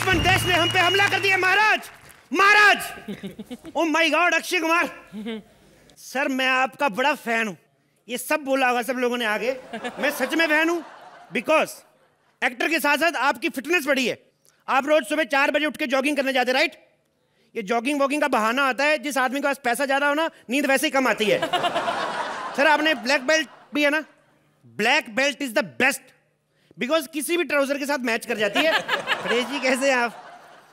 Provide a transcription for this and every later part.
दुश्मन देश ने हम पे हमला कर दिया महाराज। महाराज oh my god Akshay Kumar sir, मैं आपका बड़ा फैन हूँ। ये सब बोला होगा सब लोगों ने आगे, मैं सच में फैन हूँ। बिकॉज एक्टर के साथ साथ आपकी फिटनेस बढ़ी है। आप रोज सुबह 4 बजे उठ के जॉगिंग करने जाते, राइट? ये जॉगिंग वॉगिंग का बहाना आता है, जिस आदमी के पास पैसा ज्यादा हो ना, नींद वैसे ही कम आती है। सर आपने ब्लैक बेल्ट भी है ना, black belt is the best, because किसी भी ट्राउजर के साथ मैच कर जाती है। परेश जी कैसे आप?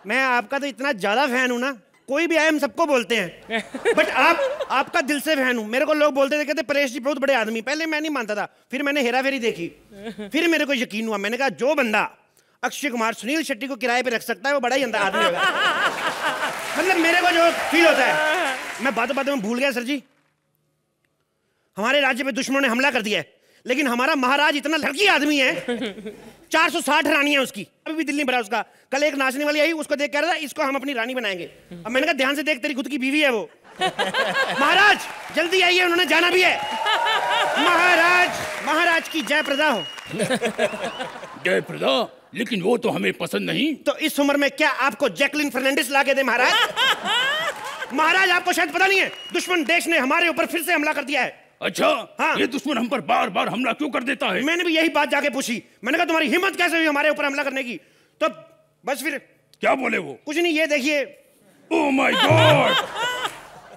मैं आपका तो इतना ज्यादा फैन हूं ना, कोई भी आए हम सबको बोलते हैं, बट आपका दिल से फैन हूं। मेरे को लोग बोलते थे, कहते परेश जी बहुत बड़े आदमी। पहले मैं नहीं मानता था, फिर मैंने हेरा फेरी देखी, फिर मेरे को यकीन हुआ। मैंने कहा जो बंदा अक्षय कुमार सुनील शेट्टी को किराए पे रख सकता है वो बड़ा ही अंदर आदमी होगा। मतलब मेरे को जो फील होता है, मैं बातों में भूल गया सर जी। हमारे राज्य पे दुश्मनों ने हमला कर दिया है, लेकिन हमारा महाराज इतना लड़की आदमी है, 460 रानी है उसकी, अभी भी दिल नहीं भरा उसका। कल एक नाचने वाली आई, उसको देख कह रहा था इसको हम अपनी रानी बनाएंगे। अब मैंने कहा ध्यान से देख, तेरी खुद की बीवी है वो। महाराज जल्दी आइए, उन्होंने जाना भी है। महाराज की जय प्रदा हो। जय प्रदा, लेकिन वो तो हमें पसंद नहीं। तो इस उम्र में क्या आपको जैकलिन फर्नांडिस ला के दे महाराज? महाराज आपको शायद पता नहीं है, दुश्मन देश ने हमारे ऊपर फिर से हमला कर दिया है। अच्छा हाँ। ये दुश्मन हम पर बार बार हमला क्यों कर देता है? मैंने भी यही बात जाके पूछी। मैंने कहा तुम्हारी हिम्मत कैसे हुई हमारे ऊपर हमला करने की? तो बस फिर क्या बोले वो? कुछ नहीं, ये देखिए। ओह माय गॉड,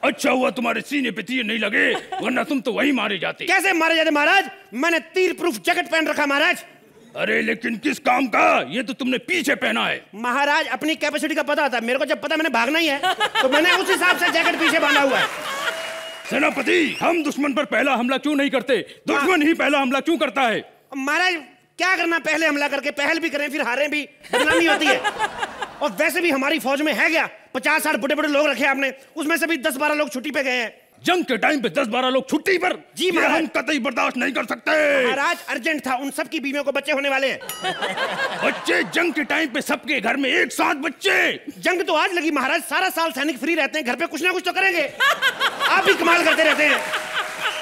अच्छा हुआ तुम्हारे सीने पे तीर नहीं लगे, वरना तुम तो वही मारे जाते। कैसे मारे जाते महाराज? मैंने तीर प्रूफ जैकेट पहन रखा महाराज। अरे लेकिन किस काम का? ये तो तुमने पीछे पहना है। महाराज अपनी कैपेसिटी का पता था मेरे को, जब पता मैंने भागना ही है तो मैंने उस हिसाब से जैकेट पीछे बांधा हुआ है। सेनापति, हम दुश्मन पर पहला हमला क्यों नहीं करते? दुश्मन ही पहला हमला क्यों करता है? महाराज क्या करना, पहले हमला करके पहल भी करें फिर हारें भी, बदनामी होती है। और वैसे भी हमारी फौज में है क्या, 50-60 बड़े लोग रखे आपने, उसमें से भी 10-12 लोग छुट्टी पे गए हैं। जंग के टाइम पे 10-12 लोग छुट्टी पर? जी महाराज, हम कतई बर्दाश्त नहीं कर सकते। महाराज अर्जेंट था, उन सबकी बीवियों को बच्चे होने वाले हैं। बच्चे? जंग के टाइम पे सबके घर में एक साथ बच्चे? जंग तो आज लगी महाराज, सारा साल सैनिक फ्री रहते हैं, घर पे कुछ ना कुछ तो करेंगे। आप भी कमाल करते रहते हैं।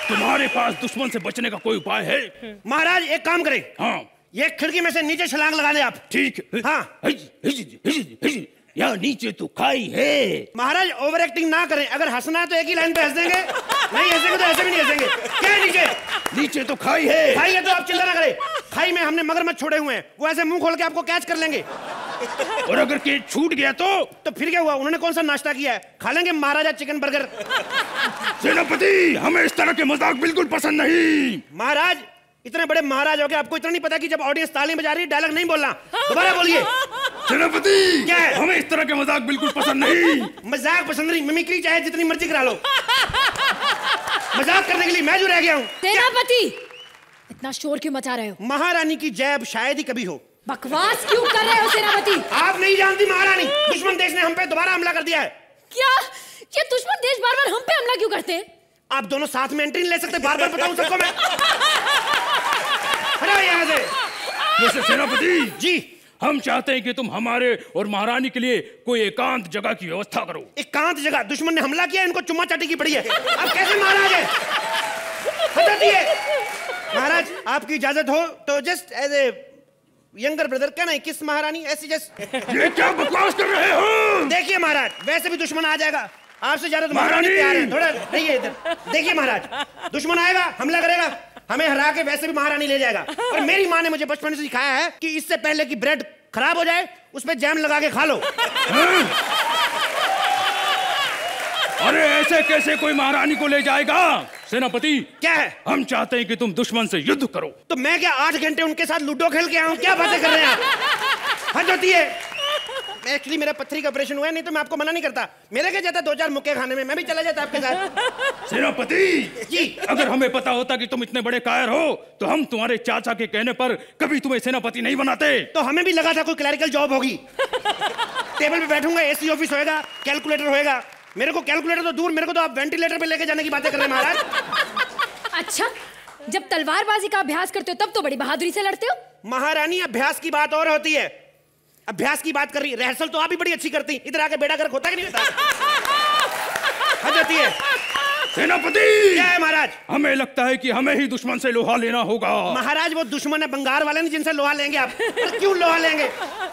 तुम्हारे पास दुश्मन से बचने का कोई उपाय है? महाराज एक काम करें, हाँ, ये खिड़की में से नीचे छलांग लगा दे आप। ठीक। हाँ यहाँ नीचे तो खाई है। महाराज ओवर एक्टिंग ना करें, अगर हंसना है तो एक ही लाइन पे हंस देंगे, नहीं हंसेंगे तो ऐसे भी नहीं हंसेंगे। क्या है नीचे? नीचे तो खाई है। खाई है तो आप चिंता ना करें, खाई में हमने मगरमच्छ छोड़े हुए हैं, वो ऐसे मुंह खोल के आपको कैच कर लेंगे। और अगर केज छूट गया तो फिर क्या हुआ? उन्होंने कौन सा नाश्ता किया है, खा लेंगे महाराजा चिकन बर्गर। सेनापति, हमें इस तरह के मजाक बिल्कुल पसंद नहीं। महाराज इतने बड़े महाराज हो गए, आपको इतना नहीं पता कि जब ऑडियंस ताली बजा रही है डायलॉग नहीं बोलना? दोबारा बोलिए। सेनापति क्या है? हमें इस तरह के मजाक बिल्कुल पसंद नहीं। मजाक पसंद नहीं, मिमिक्री चाहे जितनी मर्जी करा लो, मजाक करने के लिए मैं जो रह गया हूँ। सेनापति इतना शोर क्यों मचा रहे हो? महारानी की जय अब शायद ही कभी हो। बकवास क्यों कर रहे हो सेनापति? आप नहीं जानती महारानी, दुश्मन देश ने हम पे दोबारा हमला कर दिया है। क्या ये दुश्मन देश बार बार हम पे हमला क्यों करते हैं? आप दोनों साथ में एंट्री नहीं ले सकते, बार बार बताऊं सबको मैं? हटाओ यहाँ से। वैसे सेनापति जी, हम चाहते हैं कि तुम हमारे और महारानी के लिए कोई एकांत जगह की व्यवस्था करो। एकांत जगह? दुश्मन ने हमला किया, इनको चुम्मा चाटी की पड़ी है, अब कैसे महाराज है? हटा दिए। महाराज आपकी इजाजत हो तो just as a younger brother, क्या नहीं किस महारानी ऐसी जस्ट। ये क्या बकवास कर रहे हो? देखिए महाराज, वैसे भी दुश्मन आ जाएगा, आपसे ज्यादा तो महारानी प्यार है। थोड़ा नहीं है इधर, देखिए महाराज, दुश्मन आएगा, हमला करेगा, हमें हरा के वैसे भी महारानी ले जाएगा। और मेरी माँ ने मुझे बचपन से सिखाया है कि इससे पहले कि ब्रेड खराब हो जाए उस पे जैम लगा के खा लो। अरे ऐसे कैसे कोई महारानी को ले जाएगा? सेनापति क्या है? हम चाहते हैं कि तुम दुश्मन से युद्ध करो। तो मैं क्या 8 घंटे उनके साथ लूडो खेल के आऊं? क्या बातें कर रहे हैं आप? हद होती है। एक्चुअली मेरा पत्थरी का ऑपरेशन हुआ है, नहीं तो मैं आपको मना नहीं करता। मेरे क्या जाता 2-4 मुक्के खाने में, मैं भी चला जाता आपके साथ। सेनापति जी, अगर हमें पता होता कि तुम इतने बड़े कायर हो तो हम तुम्हारे चाचा के कहने पर कभी तुम्हें सेनापति नहीं बनाते। तो हमें भी लगा था कोई क्लरिकल जॉब होगी, टेबल पे बैठूंगा, एसी ऑफिस होएगा, कैलकुलेटर होएगा। मेरे को कैलकुलेटर तो दूर, मेरे को तो आप वेंटिलेटर पे लेके जाने की बातें कर रहे हैं महाराज। अच्छा, जब तलवारबाजी का अभ्यास करते हो तब तो बड़ी बहादुरी से लड़ते हो। महारानी अभ्यास की बात और होती है, अभ्यास की बात कर रही, रिहर्सल तो आप भी बड़ी अच्छी करती, इधर आके बेड़ा गर्क होता कि नहीं होता? हद होती है। सेनापति! क्या है महाराज? हमें लगता है कि हमें ही दुश्मन से लोहा लेना होगा। महाराज वो दुश्मन है बंगार वाले नहीं जिनसे लोहा लेंगे आप। क्यों लोहा लेंगे?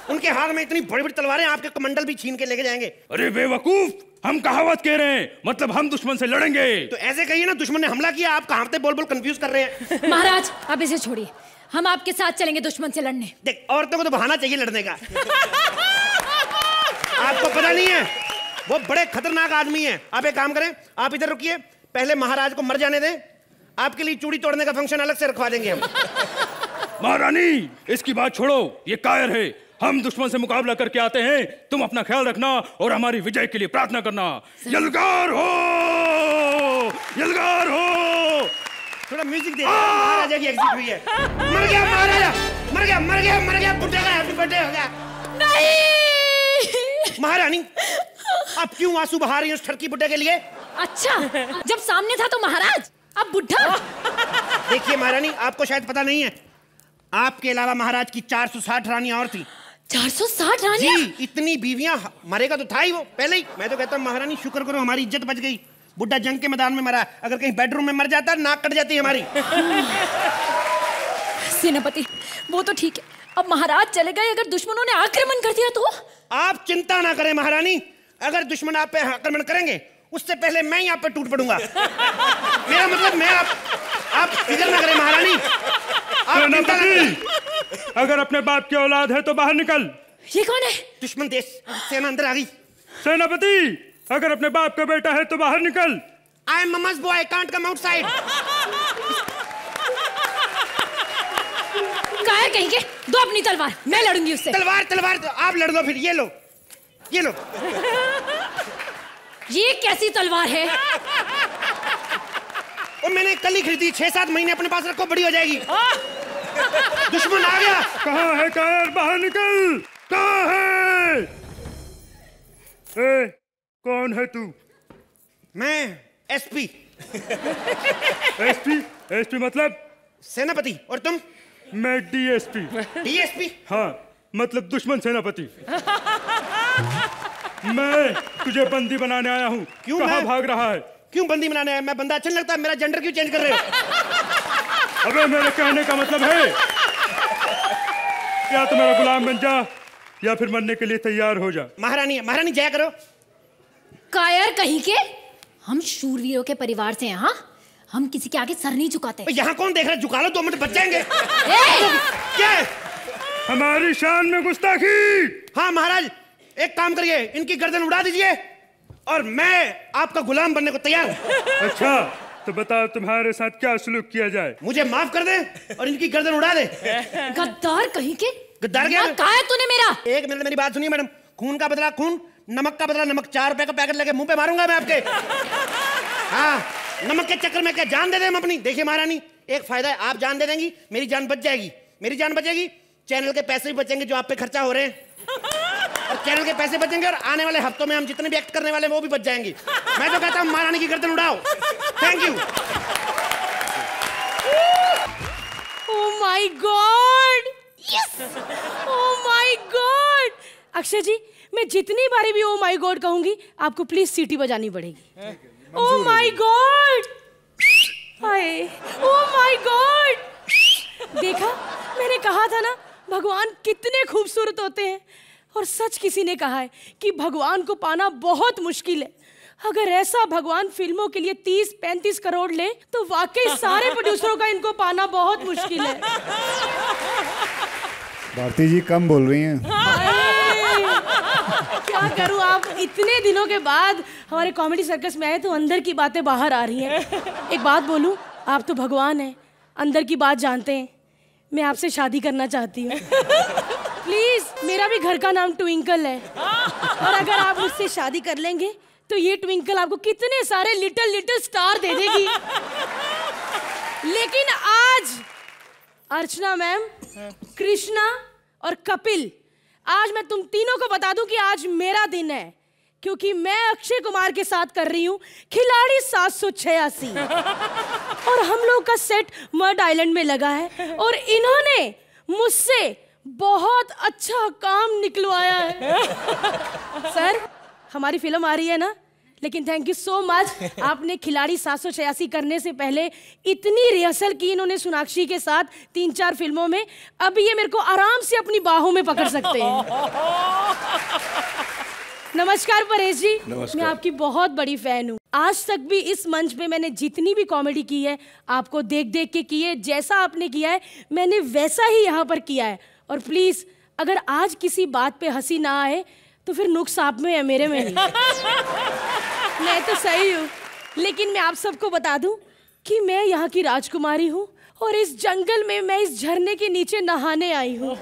उनके हाथ में इतनी बड़ी बड़ी तलवारें, आपके कमंडल भी छीन के लेके जाएंगे। अरे बेवकूफ, हम कहावत कह रहे हैं, मतलब हम दुश्मन से लड़ेंगे। तो ऐसे कहिए ना, दुश्मन ने हमला किया, आप कहावतें बोल बोल कंफ्यूज कर रहे हैं। महाराज आप इसे छोड़िए, हम आपके साथ चलेंगे दुश्मन से लड़ने। देख, औरतों को तो बहाना चाहिए लड़ने का। आपको पता नहीं है, वो बड़े खतरनाक आदमी हैं। आप एक काम करें, आप इधर रुकिए, पहले महाराज को मर जाने दें, आपके लिए चूड़ी तोड़ने का फंक्शन अलग से रखवा देंगे हम। महारानी, इसकी बात छोड़ो, ये कायर है। हम दुश्मन से मुकाबला करके आते हैं, तुम अपना ख्याल रखना और हमारी विजय के लिए प्रार्थना करना। यलगार हो, यलगार हो। थोड़ा म्यूजिक दे। महाराजा की एग्जिट हुई है। मर गया महाराजा, मर गया, मर गया, मर गया, बुड्ढे का हैप्पी बर्थडे हो गया। नहीं महारानी, आप क्यों आंसू बहा रही हैं उस ठरकी बुड्ढे के लिए? अच्छा, जब सामने था तो महाराज, अब बुढ़ा। देखिए महारानी, आपको शायद पता नहीं है, आपके अलावा महाराज की 460 रानियां और थी। 460 रानियां? जी, इतनी बीवियां, मरेगा तो था ही वो पहले ही। मैं तो कहता हूँ महारानी शुक्र करो, हमारी इज्जत बच गई। बुड्ढा जंग के मैदान में मरा, अगर कहीं बेडरूम में मर जाता नाक कट जाती हमारी। सेनापति, वो तो ठीक है, अब महाराज चले गए, अगर दुश्मनों ने आक्रमण कर दिया तो? आप चिंता ना करें महारानी, अगर दुश्मन आप पे आक्रमण करेंगे उससे पहले मैं ही आप पे टूट पड़ूंगा। मेरा मतलब मैं आप फिक्र ना करें महारानी, आप चिंता ना करें। अगर अपने बाप की औलाद है तो बाहर निकल। ये कौन है? दुश्मन देश सेना अंदर आ गई। सेनापति, अगर अपने बाप का बेटा है तो बाहर निकल। I am mamma's boy, can't come outside। काहे कहेंगे, दो अपनी तलवार, मैं लड़ूंगी उससे। तलवार तलवार तो आप लड़ दो फिर। ये लो, ये लो। ये कैसी तलवार है? वो मैंने कल ही खरीदी, 6-7 महीने अपने पास रखो, बड़ी हो जाएगी। दुश्मन आ गया। कहाँ है कायर? बाहर निकल। कहाँ है? ए, कौन है तू? मैं एसपी। एसपी? एसपी मतलब? सेनापति। और तुम? मैं डीएसपी। डीएसपी? हाँ, मतलब दुश्मन सेनापति। मैं तुझे बंदी बनाने आया हूँ। क्यों? कहाँ भाग रहा है? क्यों बंदी बनाने आया? मैं बंदा अच्छा नहीं लगता? मेरा जेंडर क्यों चेंज कर रहे हो? अबे, मेरे कहने का मतलब है, या तो मेरा गुलाम बन जा या फिर मरने के लिए तैयार हो जा। महारानी, महारानी जया करो। कायर कहीं के, हम शूरवीरों के परिवार से हैं। हाँ, हम किसी के आगे सर नहीं झुकाते। यहाँ कौन देख रहा है? झुका लो, 2 मिनट बच जाएंगे। क्या है? हमारी शान में गुस्ताखी। हाँ महाराज, एक काम करिए, इनकी गर्दन उड़ा दीजिए और मैं आपका गुलाम बनने को तैयार हूँ। अच्छा, तो बताओ तुम्हारे साथ क्या सलूक किया जाए? मुझे माफ कर दे और इनकी गर्दन उड़ा दे। गद्दार कहीं के। गद्दार क्या? कहा है तूने मेरा? एक मिनट मेरी बात सुनिए मैडम। खून का बदला खून, नमक का बदला नमक। 4 रुपए का पैकेट लेके मुंह पे मारूंगा मैं आपके। हाँ, नमक के चक्कर में क्या जान दे दें हम अपनी? देखिए महारानी, एक फायदा है, आप जान दे देंगी, मेरी जान बच जाएगी। मेरी जान बचेगी, चैनल के पैसे भी बचेंगे जो आप पे खर्चा हो रहे हैं, और चैनल के पैसे बचेंगे, और आने वाले हफ्तों में हम जितने भी एक्ट करने वाले हैं वो भी बच जाएंगे। मैं तो कहता हूँ महारानी की गर्दन उड़ाओ। Thank you. Oh my god, yes, oh my god. Akshay ji, मैं जितनी बारी भी ओह माय गॉड कहूंगी, आपको प्लीज सीटी बजानी पड़ेगी। ओह my God, hi, oh my God. देखा, मैंने कहा था ना, भगवान कितने खूबसूरत होते हैं। और सच किसी ने कहा है कि भगवान को पाना बहुत मुश्किल है। अगर ऐसा भगवान फिल्मों के लिए 30-35 करोड़ ले, तो वाकई सारे प्रोड्यूसरों का इनको पाना बहुत मुश्किल है। भारती जी कम बोल रही हैं। क्या करूं, आप इतने दिनों के बाद हमारे कॉमेडी सर्कस में आए तो अंदर की बातें बाहर आ रही हैं। एक बात बोलूं, आप तो भगवान हैं, अंदर की बात जानते हैं। मैं आपसे शादी करना चाहती हूँ। प्लीज, मेरा भी घर का नाम ट्विंकल है, और अगर आप मुझसे शादी कर लेंगे तो ये ट्विंकल आपको कितने सारे लिटिल लिटिल स्टार दे देगी। लेकिन आज अर्चना मैम, कृष्णा और कपिल, आज मैं तुम तीनों को बता दूं कि आज मेरा दिन है, क्योंकि मैं अक्षय कुमार के साथ कर रही हूँ खिलाड़ी 786। और हम लोग का सेट मड आइलैंड में लगा है, और इन्होंने मुझसे बहुत अच्छा काम निकलवाया है। सर, हमारी फिल्म आ रही है ना, लेकिन थैंक यू सो मच। आपने खिलाड़ी 786 करने से पहले इतनी रिहर्सल की इन्होंने सोनाक्षी के साथ 3-4 फिल्मों में, अब ये मेरे को आराम से अपनी बाहों में पकड़ सकते हैं। नमस्कार परेश जी। नमस्कार। मैं आपकी बहुत बड़ी फैन हूँ। आज तक भी इस मंच पे मैंने जितनी भी कॉमेडी की है आपको देख देख के की है। जैसा आपने किया है मैंने वैसा ही यहाँ पर किया है। और प्लीज अगर आज किसी बात पे हंसी ना आए तो फिर नुक्स आप में है, मेरे में नहीं। मैं तो सही हूँ, लेकिन मैं आप सबको बता दूं कि मैं यहाँ की राजकुमारी हूँ और इस जंगल में मैं इस झरने के नीचे नहाने आई हूँ।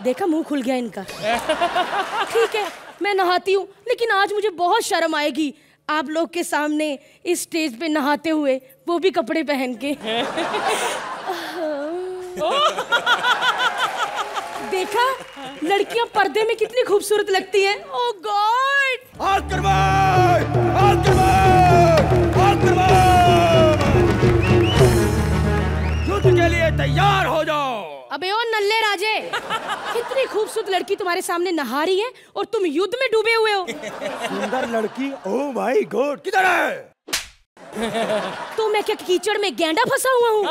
देखा, मुंह खुल गया इनका। ठीक है, मैं नहाती हूँ, लेकिन आज मुझे बहुत शर्म आएगी आप लोग के सामने इस स्टेज पे नहाते हुए, वो भी कपड़े पहन के। देखा, लड़कियां पर्दे में कितनी खूबसूरत लगती हैं। ओह गॉड! युद्ध के लिए तैयार हो जाओ। अबे ओ नल्ले राजे, कितनी खूबसूरत लड़की तुम्हारे सामने नहा रही है और तुम युद्ध में डूबे हुए हो। सुंदर लड़की, ओह माय गॉड, किधर है? तो मैं क्या कीचड़ में गेंडा फंसा हुआ हूँ?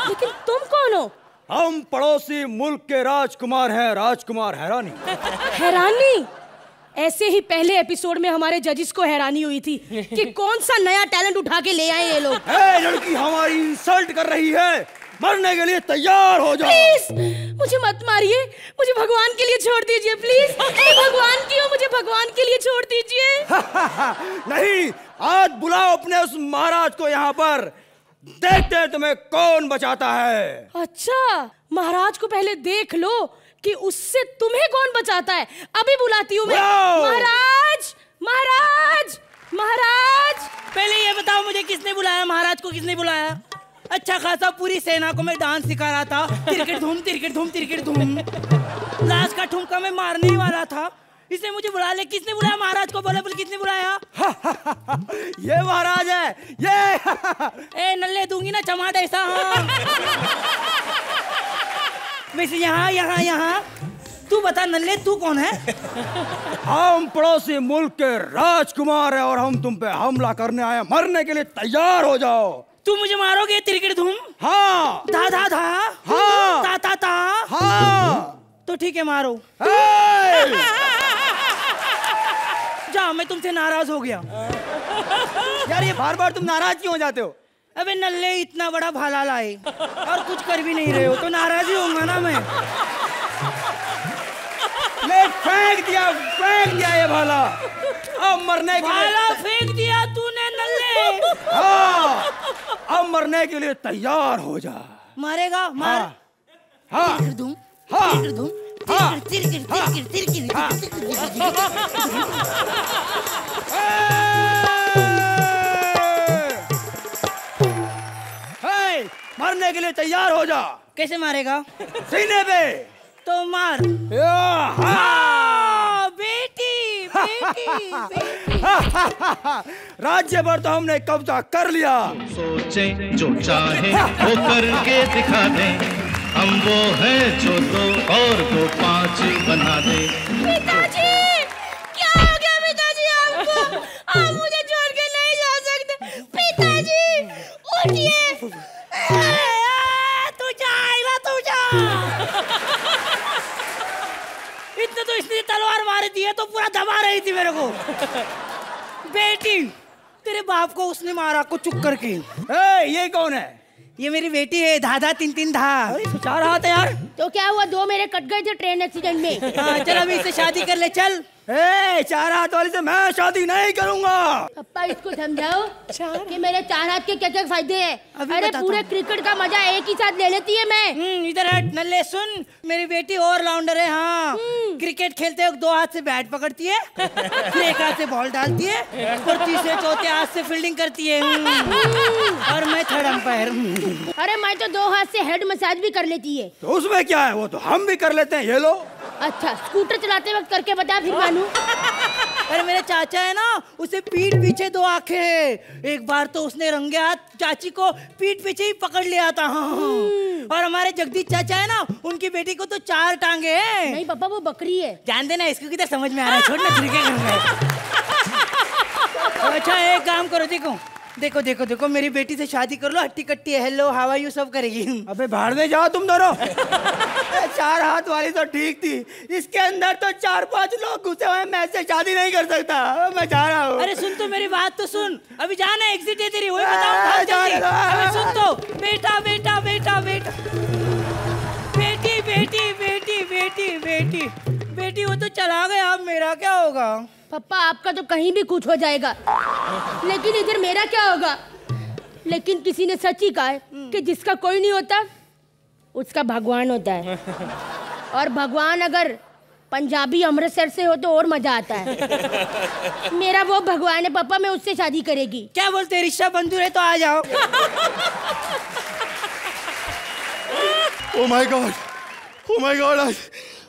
लेकिन तुम कौन हो? हम पड़ोसी मुल्क के राजकुमार हैं, राजकुमार हैरानी। हैरानी? ऐसे ही पहले एपिसोड में हमारे जजिस को हैरानी हुई थी कि कौन सा नया टैलेंट उठा के ले आए ये लोग। लड़की हमारी इंसल्ट कर रही है, मरने के लिए तैयार हो जाओ। प्लीज मुझे मत मारिए, मुझे भगवान के लिए छोड़ दीजिए प्लीज। मैं भगवान की हूँ, मुझे भगवान के लिए छोड़ दीजिए। नहीं, आज बुलाओ अपने उस महाराज को यहाँ पर, देखते हैं तुम्हें कौन बचाता है। अच्छा, महाराज को पहले देख लो कि उससे तुम्हें कौन बचाता है। अभी बुलाती हूँ मैं। महाराज, महाराज, महाराज। पहले ये बताओ मुझे किसने बुलाया, महाराज को किसने बुलाया? अच्छा खासा पूरी सेना को मैं डांस सिखा रहा था, तिरकिट धूम तिरकिट धूम तिरकिट धूम। लास्ट का ठुमका मैं मारने ही वाला था, इसने मुझे बुला ले। किसने बुलाया महाराज को? बोले बोले किसने बुलाया? ये महाराज है ये। ए नल्ले दूंगी ना चमाट ऐसा। हाँ। वैसे यहाँ यहाँ यहाँ तू बता नल्ले, तू कौन है? हम पड़ोसी मुल्क के राजकुमार हैं और हम तुम पे हमला करने आए, मरने के लिए तैयार हो जाओ। तू मुझे मारोगे तिरकिट धूम? हाँ। धा धा धा। हाँ। ता ता ता। हाँ। तो ठीक है, मारो। जा, मैं तुमसे नाराज हो गया। यार ये बार बार तुम नाराज क्यों हो जाते हो? अबे नल्ले, इतना बड़ा भाला लाए और कुछ कर भी नहीं रहे हो तो नाराज ही होऊंगा ना मैं। ले फेंक दिया ये भाला। अब मरने के लिए भाला फेंक दिया तूने नल्ले। हाँ, अब मरने के लिए तैयार हो जा। मारेगा? मार। हाँ तिरकिट धूम, हाँ तिरकिट धूम, हाँ तिरकिट तिरकिट तिरकिट मरने के लिए तैयार हो जा। कैसे मारेगा? सीने पे। तो मार। हाँ। बेटी बेटी बेटी। राज्य पर तो हमने कब्जा कर लिया। सोचे जो चाहे वो करके दिखा दे, हम वो है जो 2 और 2 5 बना दे। पिताजी, क्या हो गया पिताजी आपको? आप मुझे छोड़ के नहीं जा सकते। पिताजी उठिए। तू जा, तू जा। इतने तो इसने तलवार मार दी है तो पूरा दबा रही थी मेरे को। बेटी, तेरे बाप को उसने मारा को चुप करके। ये कौन है? ये मेरी बेटी है, धाधा 3-3 धा। चार हाथ है यार। तो क्या हुआ, 2 मेरे कट गए थे ट्रेन एक्सीडेंट में। हाँ, चल अभी इससे शादी कर ले, चल। चार हाथ वाली से मैं शादी नहीं करूंगा। पप्पा इसको समझाओ कि मेरे 4 हाथ के क्या-क्या फायदे हैं। अभी अरे बताता पूरे हूँ। क्रिकेट का मजा एक ही साथ ले लेती है मैं। इधर हट नल्ले, सुन, मेरी बेटी ऑलराउंडर है। हाँ, क्रिकेट खेलते वक्त 2 हाथ से बैट पकड़ती है, फिर 1 हाथ से बॉल डालती है और तीसरे चौथे हाथ से फील्डिंग करती है। और मैं 3rd अंपायर। अरे मैं तो 2 हाथ से हेड मसाज भी कर लेती है। तो उसमें क्या है, वो तो हम भी कर लेते हैं। ये लो। अच्छा, स्कूटर चलाते वक्त करके बता फिर मानू। अरे मेरे चाचा है ना, उसे पीठ पीछे 2 आंखें हैं। एक बार तो उसने रंगे हाथ चाची को पीठ पीछे ही पकड़ लिया था। और हमारे जगदीश चाचा है ना, उनकी बेटी को तो 4 टांगे हैं। नहीं पापा, वो बकरी है। जान देना, इसको किधर समझ में आ रहा है। छोड़ ना, फिर क्या करना है। अच्छा एक काम करो, देखो देखो देखो देखो मेरी बेटी से शादी कर लो, हट्टी कट्टी हेलो हाउ आर यू सब करेगी। अबे भाड़ में जाओ तुम दोनों। 4 हाथ वाली तो ठीक थी, इसके अंदर तो 4-5 लोग घुसे हुए हैं, मैं से शादी नहीं कर सकता, मैं जा रहा हूँ। अरे सुन तो मेरी बात तो सुन, अभी जाना एग्जिट है तेरी, वही बताऊँ। अबे सुन तो, बेटा बेटा बेटा बेटा बेटी बेटी बेटी बेटी बेटी बेटी वो तो चला गया, अब मेरा क्या होगा? पापा आपका तो कहीं भी कुछ हो जाएगा, लेकिन इधर मेरा क्या होगा? लेकिन किसी ने सच ही कहा है कि जिसका कोई नहीं होता उसका भगवान होता है, और भगवान अगर पंजाबी अमृतसर से हो तो और मजा आता है। मेरा वो भगवान है पापा, मैं उससे शादी करेगी। क्या बोलते, रिश्ता मंजूर है तो आ जाओ। ओ my God, O my God, आज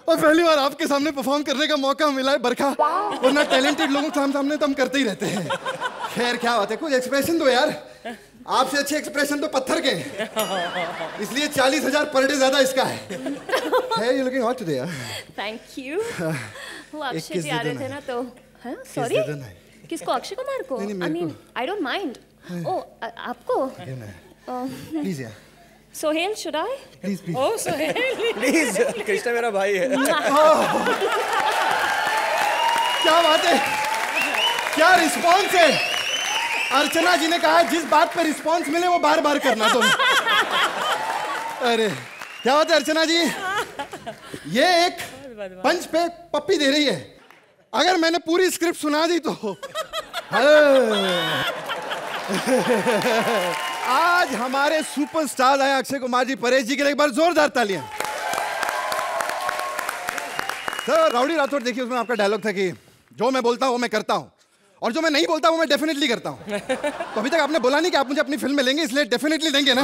और पहली बार आपके सामने परफॉर्म करने का मौका मिला है बरखा, वरना टैलेंटेड लोगों के सामने तो हम करते ही रहते हैं। खैर क्या बात है, कुछ एक्सप्रेशन दो यार, आपसे अच्छे एक्सप्रेशन तो पत्थर के, इसलिए 40,000 पर डे ज्यादा इसका है। Hey, you're looking hot today, यार। Thank you. वो अक्षय जी आ रहे थे ना तो, हाँ सॉरी, किसको? अक्षय कुमार को? I mean I don't mind. Oh आपको? प्लीज यार। Sohail, should I? Please please. Oh Sohail please, Krishna मेरा भाई है। क्या बात है, क्या रिस्पॉन्स है। अर्चना जी ने कहा है जिस बात पे रिस्पॉन्स मिले वो बार बार करना तुम। अरे क्या बात है अर्चना जी, ये एक पंच पे पप्पी दे रही है, अगर मैंने पूरी स्क्रिप्ट सुना दी तो। आज हमारे सुपरस्टार आए अक्षय कुमार जी, परेश जी के लिए एक बार जोरदार तालियां। सर राउडी राठौड़, देखिए उसमें आपका डायलॉग था कि जो मैं बोलता हूँ वो मैं करता हूँ, और जो मैं नहीं बोलता वो मैं डेफिनेटली करता हूँ। तो अभी तक आपने बोला नहीं कि आप मुझे अपनी फिल्म में लेंगे, इसलिए डेफिनेटली देंगे ना।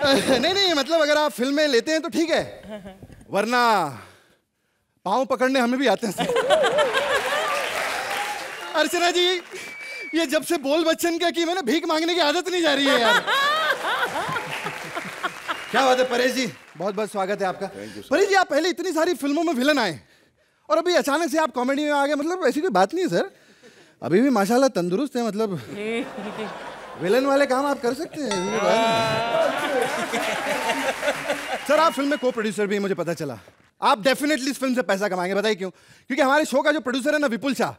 नहीं नहीं, मतलब अगर आप फिल्म में लेते हैं तो ठीक है, वरना पाँव पकड़ने हमें भी आते हैं। अर्चना जी, ये जब से बोल बच्चन का की मैंने भीख मांगने की आदत नहीं जा रही है यार। क्या बात है परेश जी, बहुत बहुत स्वागत है आपका। परेश जी, आप पहले इतनी सारी फिल्मों में विलन आए और अभी अचानक से आप कॉमेडी में आ गए, मतलब ऐसी कोई बात नहीं है सर, अभी भी माशाल्लाह तंदुरुस्त है, मतलब विलन वाले काम आप कर सकते हैं। सर आप फिल्म में को प्रोड्यूसर भी हैं, मुझे पता चला। आप डेफिनेटली इस फिल्म से पैसा कमाएंगे, बताइए क्यों? क्योंकि हमारे शो का जो प्रोड्यूसर है ना विपुल शाह,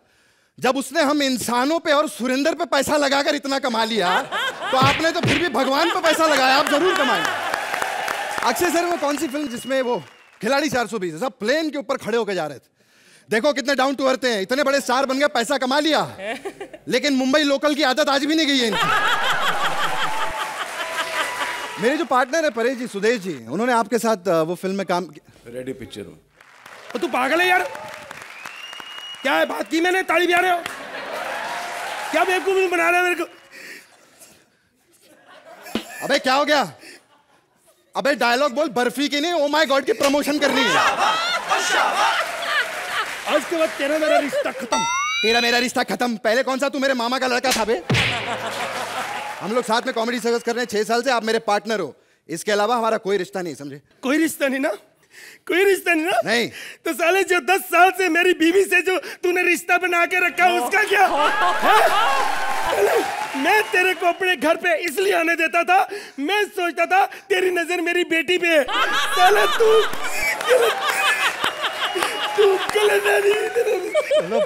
जब उसने हम इंसानों पे और सुरेंद्र पे पैसा लगाकर इतना कमा लिया, तो आपने तो फिर भी भगवान पे पैसा लगाया, आप जरूर कमाएंगे। अक्षय सर वो कौन सी फिल्म जिसमें वो खिलाड़ी 420 सब प्लेन के ऊपर खड़े होकर जा रहे थे, देखो कितने डाउन टू अर्थ हैं, इतने बड़े स्टार बन गए, पैसा कमा लिया, लेकिन मुंबई लोकल की आदत आज भी नहीं गई है इनकी। मेरे जो पार्टनर है परेश जी, सुदेश जी, उन्होंने आपके साथ वो फिल्म में काम किया। रेडी पिक्चर हो तो तू पागल है यार, क्या है बात की मैंने, ताली बजा रहे हो क्या? बेवकूफ बना रहे हो मेरे को। अबे क्या हो गया? अबे डायलॉग बोल, बर्फी की नहीं ओ माय गॉड की प्रमोशन करनी है। आज के बाद तेरा मेरा रिश्ता खत्म। तेरा मेरा रिश्ता खत्म? पहले कौन सा तू मेरे मामा का लड़का था बे? हम लोग साथ में कॉमेडी सर्कस कर रहे हैं 6 साल से, आप मेरे पार्टनर हो, इसके अलावा हमारा कोई रिश्ता नहीं, समझे? कोई रिश्ता नहीं ना? कोई रिश्ता नहीं ना? नहीं। तो साले जो 10 साल से मेरी बीवी से जो तूने रिश्ता बना के रखा उसका क्या? मैं तेरे को अपने घर पे इसलिए आने देता था, मैं सोचता था तेरी नजर मेरी बेटी पे है। साले तू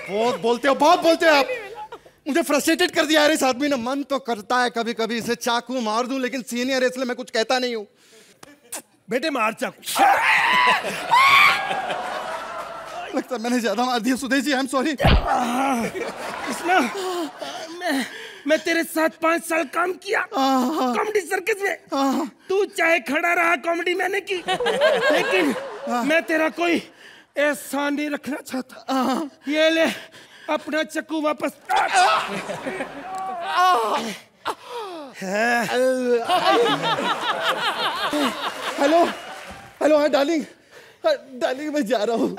बहुत बोलते हो, बहुत बोलते हो आप, मुझे फ्रस्ट्रेटेड कर दिया है इस आदमी ने। मन तो करता है कभी कभी इसे चाकू मार दूं, लेकिन सीनियर है इसलिए मैं कुछ कहता नहीं हूं। बेटे मार चाकू। लगता है मैंने ज्यादा मार दिया Sudesh ji, I am sorry. Krishna, मैं तेरे साथ 5 साल काम किया कॉमेडी सर्कस में, तू चाहे खड़ा रहा कॉमेडी मैंने की, लेकिन मैं तेरा कोई एहसान नहीं रखना चाहता। ये ले अपना चक्कू वापस। हेलो हेलो, हाँ डार्लिंग, डार्लिंग मैं जा रहा हूँ,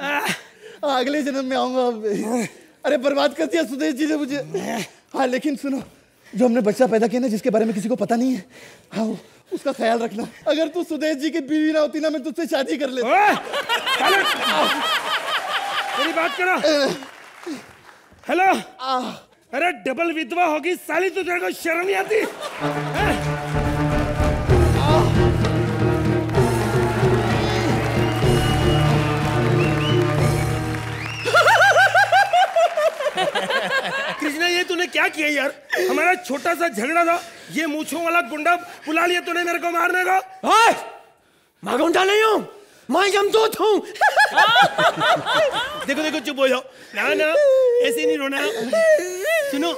अगले जन्म में आऊंगा। अरे बर्बाद कर दिया सुदेश जी ने मुझे। हाँ लेकिन सुनो, जो हमने बच्चा पैदा किया ना, जिसके बारे में किसी को पता नहीं है, हाँ उसका ख्याल रखना। अगर तू सुदेश जी की बीवी ना होती ना, मैं तुझसे शादी कर लेता। मेरी बात करो। हेलो। अरे डबल विधवा होगी साली, तो तेरे को शर्म नहीं आती? कृष्णा, ये तूने क्या किया यार? हमारा छोटा सा झगड़ा था, ये मूंछों वाला गुंडा बुला लिया तूने मेरे को मारने का। मैं गुंडा नहीं हूँ, मैं यमदूत हूँ। देखो देखो, चुप हो जाओ। ना ना, ऐसे नहीं रोना। सुनो,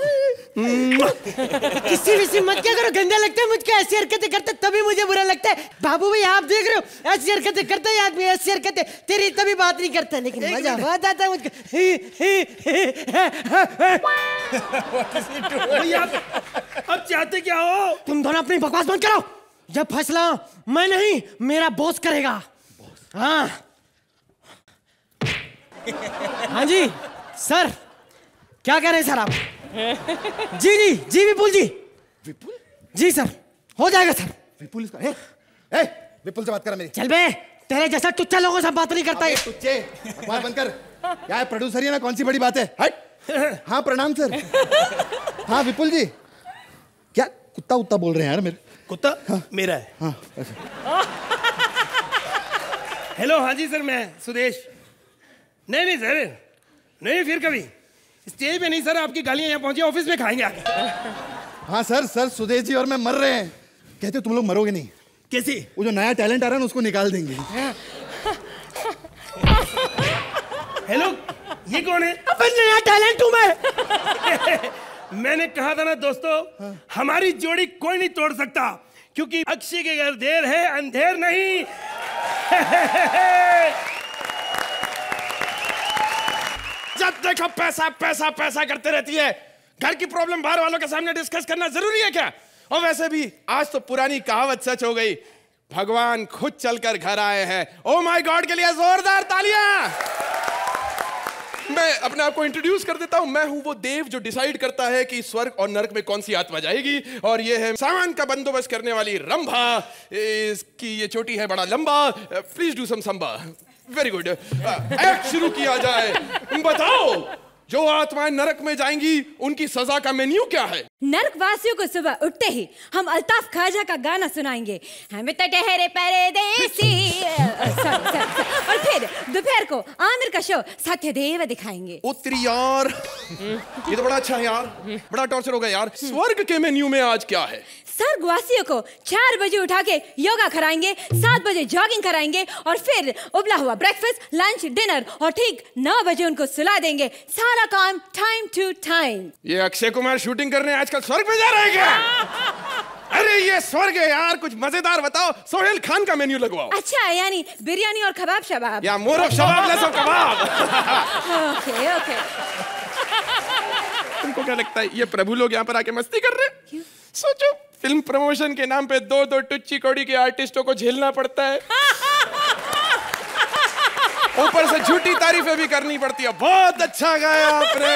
किसी भी मत क्या करो, गंदा लगता है मुझको। ऐसी हरकतें करते तभी मुझे बुरा लगता है। बाबू भाई आप देख रहे हो, ऐसी हरकतें करता है आदमी, ऐसी हरकतें तेरी तभी बात नहीं करता, लेकिन मजा बहुत आता है मुझको। अब चाहते क्या हो? तुम दोनों अपनी बकवास बंद करो। जब फैसला मैं नहीं, मेरा बॉस करेगा। हाँ हाँ जी सर, क्या कह रहे हैं सर आप? जी जी जी विपुल जी। विपुल जी सर, हो जाएगा सर। विपुल इसका विपुल से बात कर मेरी। चल बे, तेरे जैसा टुच्चा लोगों से बात नहीं करता है। टुच्चे बकवास बंद कर। क्या है, प्रोड्यूसर ही ना, कौन सी बड़ी बात है? हट। हाँ प्रणाम सर। हाँ विपुल जी, क्या कुत्ता उत्ता बोल रहे हैं यार मेरे? कुत्ता? हाँ। मेरा है। हाँ। हेलो, हाँ जी सर, मैं सुदेश। नहीं नहीं सर, नहीं फिर कभी। स्टेज पे नहीं सर, आपकी गालियां यहाँ पहुंची, ऑफिस में खाएंगे आके। हाँ सर, सर सुदेश जी और मैं मर रहे हैं। कहते तुम लोग मरोगे नहीं। कैसे? वो जो नया टैलेंट आ रहा है ना, उसको निकाल देंगे। हेलो, ये कौन है? अब नया टैलेंट हूँ मैं। मैंने कहा था ना दोस्तों, हमारी जोड़ी कोई नहीं तोड़ सकता, क्योंकि अक्षय के घर देर है अंधेर नहीं। जब देखो पैसा पैसा पैसा करते रहती है। घर की प्रॉब्लम बाहर वालों के सामने डिस्कस करना जरूरी है क्या? और वैसे भी आज तो पुरानी कहावत सच हो गई, भगवान खुद चलकर घर आए हैं। ओ माय गॉड के लिए जोरदार तालियां। मैं अपने आप को इंट्रोड्यूस कर देता हूं। मैं हूं वो देव जो डिसाइड करता है कि स्वर्ग और नरक में कौन सी आत्मा जाएगी। और ये है सामान का बंदोबस्त करने वाली रंभा। इसकी ये चोटी है बड़ा लंबा। Please do some samba. Very good. Act शुरू किया जाए। बताओ, जो आत्माएं नरक में जाएंगी उनकी सजा का मेन्यू क्या है? नरक वासियों को सुबह उठते ही हम अल्ताफ ख्वाजा का गाना सुनाएंगे, हम तो ठहरे परदेसी। और फिर दोपहर को आमिर का शो सत्यदेव दिखाएंगे। उत्तरी यार, ये तो बड़ा अच्छा है यार, बड़ा टॉर्चर हो गया यार। स्वर्ग के मेन्यू में आज क्या है? स्वर्गवासियों को 4 बजे उठा के योगा कराएंगे, 7 बजे जॉगिंग कराएंगे, और फिर उबला हुआ ब्रेकफास्ट, लंच, डिनर, और ठीक 9 बजे उनको सुला देंगे। सारा काम टाइम टू टाइम। ये अक्षय कुमार शूटिंग करने आजकल स्वर्ग में जा रहे हैं क्या? अरे ये स्वर्ग है यार, कुछ मजेदार बताओ। सोहेल खान का मेन्यू लगवाओ। अच्छा, यानी बिरयानी और कबाब शबाब? या मोरब शबाब लसो कबाब। Okay okay. तुमको क्या लगता है ये प्रभु लोग यहाँ पर आके मस्ती कर रहे हैं? सोचो, फिल्म प्रमोशन के नाम पे 2-2 टुच्ची कौड़ी के आर्टिस्टों को झेलना पड़ता है, ऊपर से झूठी तारीफें भी करनी पड़ती है। बहुत अच्छा गाया आपने।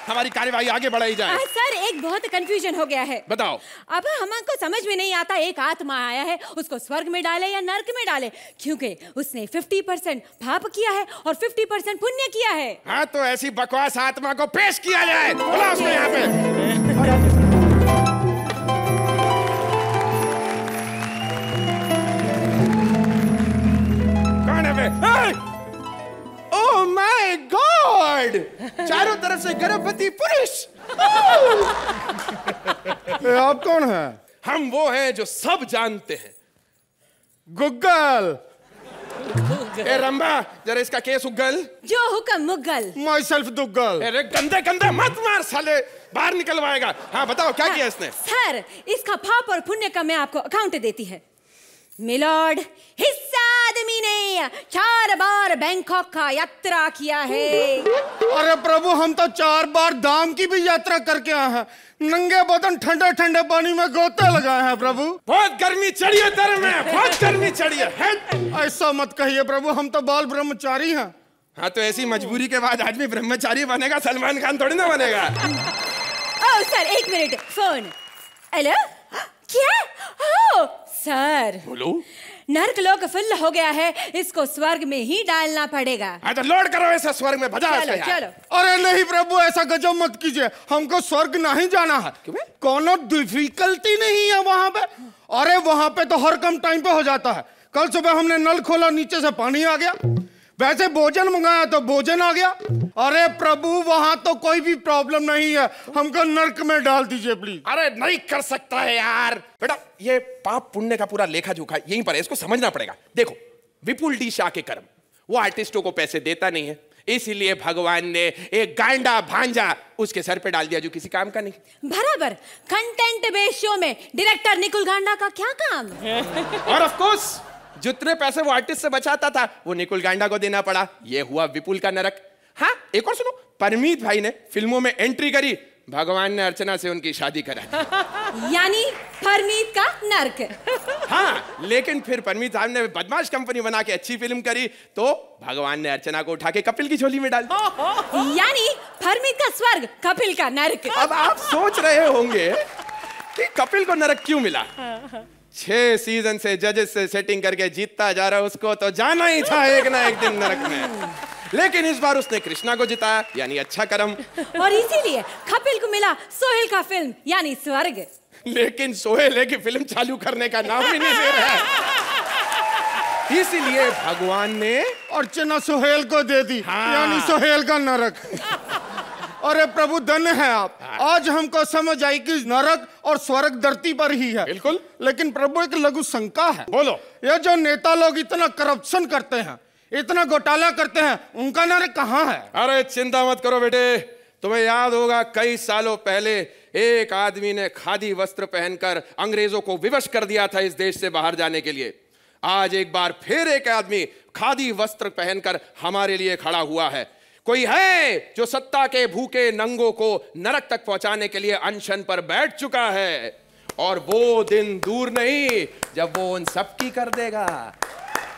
हमारी कार्यवाही आगे बढ़ाई जाए। सर, एक बहुत कंफ्यूजन हो गया है। बताओ। अब हमको समझ में नहीं आता, एक आत्मा आया है, उसको स्वर्ग में डाले या नरक में डाले, क्योंकि उसने 50% पाप किया है और 50% पुण्य किया है। हाँ, तो ऐसी बकवास आत्मा को पेश किया जाए। बुला उसको यहाँ पे। ओह माय गॉड, चारों तरफ से गर्भवती पुरुष। आप कौन है? हम वो हैं जो सब जानते हैं, गुग्गल। ए रंभा, जरा इसका केस उगल। जो हुक्म मुगल। My self Duggal. अरे गंदे गंदे मत मार साले, बाहर निकलवाएगा। हाँ बताओ, क्या किया इसने? सर, इसका पाप और पुण्य का मैं आपको अकाउंट देती है। मिलॉर्ड, हिस्सा आदमी ने 4 बार बैंकॉक का यात्रा किया है। अरे प्रभु, हम तो 4 बार धाम की भी यात्रा करके आए हैं। नंगे बदन ठंडे ठंडे पानी में गोते लगाए हैं प्रभु। बहुत गर्मी चढ़ी है तेरे में, बहुत गर्मी चढ़ी है। ऐसा मत कहिए प्रभु, हम तो बाल ब्रह्मचारी हैं। हाँ, तो ऐसी मजबूरी के बाद आदमी ब्रह्मचारी बनेगा, सलमान खान थोड़ी ना बनेगा। Oh sir, 1 minute, phone. Hello, क्या? ओह सर, बोलो। नर्क लोक फुल हो गया है, इसको स्वर्ग में ही डालना पड़ेगा। तो लोड करो ऐसा स्वर्ग में, भजा चलो चलो। अरे नहीं प्रभु, ऐसा गजब मत कीजिए, हमको स्वर्ग नहीं जाना है। कोनो डिफिकल्टी नहीं है वहां पे। अरे वहां पे तो हर कम टाइम पे हो जाता है। कल सुबह हमने नल खोला, नीचे से पानी आ गया। वैसे भोजन मंगाया तो भोजन आ गया। अरे प्रभु वहां तो कोई भी प्रॉब्लम नहीं है, हमको नर्क में डाल दीजिए प्लीज। अरे नहीं कर सकता है यार बेटा, ये पाप पुण्य का पूरा लेखा जोखा यहीं पर है, इसको समझना पड़ेगा। देखो विपुल डी शाह के कर्म, वो आर्टिस्टों को पैसे देता नहीं है, इसीलिए भगवान ने एक गांडा भांजा उसके सर पे डाल दिया जो किसी काम का नहीं। बराबर, कंटेंट बेस्ड शो में डायरेक्टर निकुल गांडा का क्या काम? और ऑफ कोर्स जितने पैसे वो आर्टिस्ट से बचाता था वो निकुल गांडा को देना पड़ा। ये हुआ विपुल का नरक। हाँ एक और सुनो, परमीत भाई ने फिल्मों में एंट्री करी, भगवान ने अर्चना से उनकी शादी करा। यानी परमीत का नर्क। हाँ लेकिन फिर परमीत साहब ने बदमाश कंपनी बना के अच्छी फिल्म करी तो भगवान ने अर्चना को उठा के कपिल की झोली में डाल दिया। यानी परमीत का स्वर्ग, कपिल का नर्क। अब आप सोच रहे होंगे कि कपिल को नरक क्यों मिला। 6 सीजन से जजेस से सेटिंग करके जीतता जा रहा, उसको तो जाना ही था एक ना एक दिन नरक में। लेकिन इस बार उसने कृष्णा को जिताया, यानी अच्छा कर्म। और इसीलिए कपिल को मिला सोहेल का फिल्म यानी स्वर्ग। लेकिन सोहेल की फिल्म चालू करने का नाम ही नहीं ले रहा है, इसीलिए भगवान ने अर्चना सोहेल को दे दी। हाँ। यानी सोहेल का नरक। अरे प्रभु धन्य है आप, आज हमको समझ आई कि नरक और स्वर्ग धरती पर ही है। बिल्कुल। लेकिन प्रभु एक लघु शंका है। बोलो। ये जो नेता लोग इतना करप्शन करते हैं, इतना घोटाला करते हैं, उनका नरक कहाँ है? अरे चिंता मत करो बेटे, तुम्हें याद होगा कई सालों पहले एक आदमी ने खादी वस्त्र पहनकर अंग्रेजों को विवश कर दिया था इस देश से बाहर जाने के लिए। आज एक बार फिर एक आदमी खादी वस्त्र पहनकर हमारे लिए खड़ा हुआ है। कोई है जो सत्ता के भूखे नंगों को नरक तक पहुंचाने के लिए अनशन पर बैठ चुका है, और वो दिन दूर नहीं जब वो उन सब की कर देगा।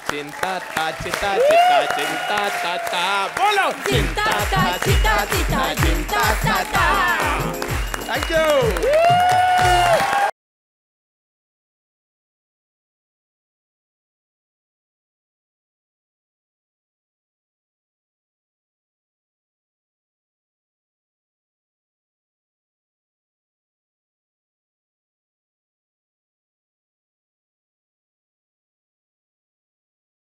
चिंता था चिता चिता चिंता था ता, बोलो चिंता था चिता चिता चिंता था। Thank you.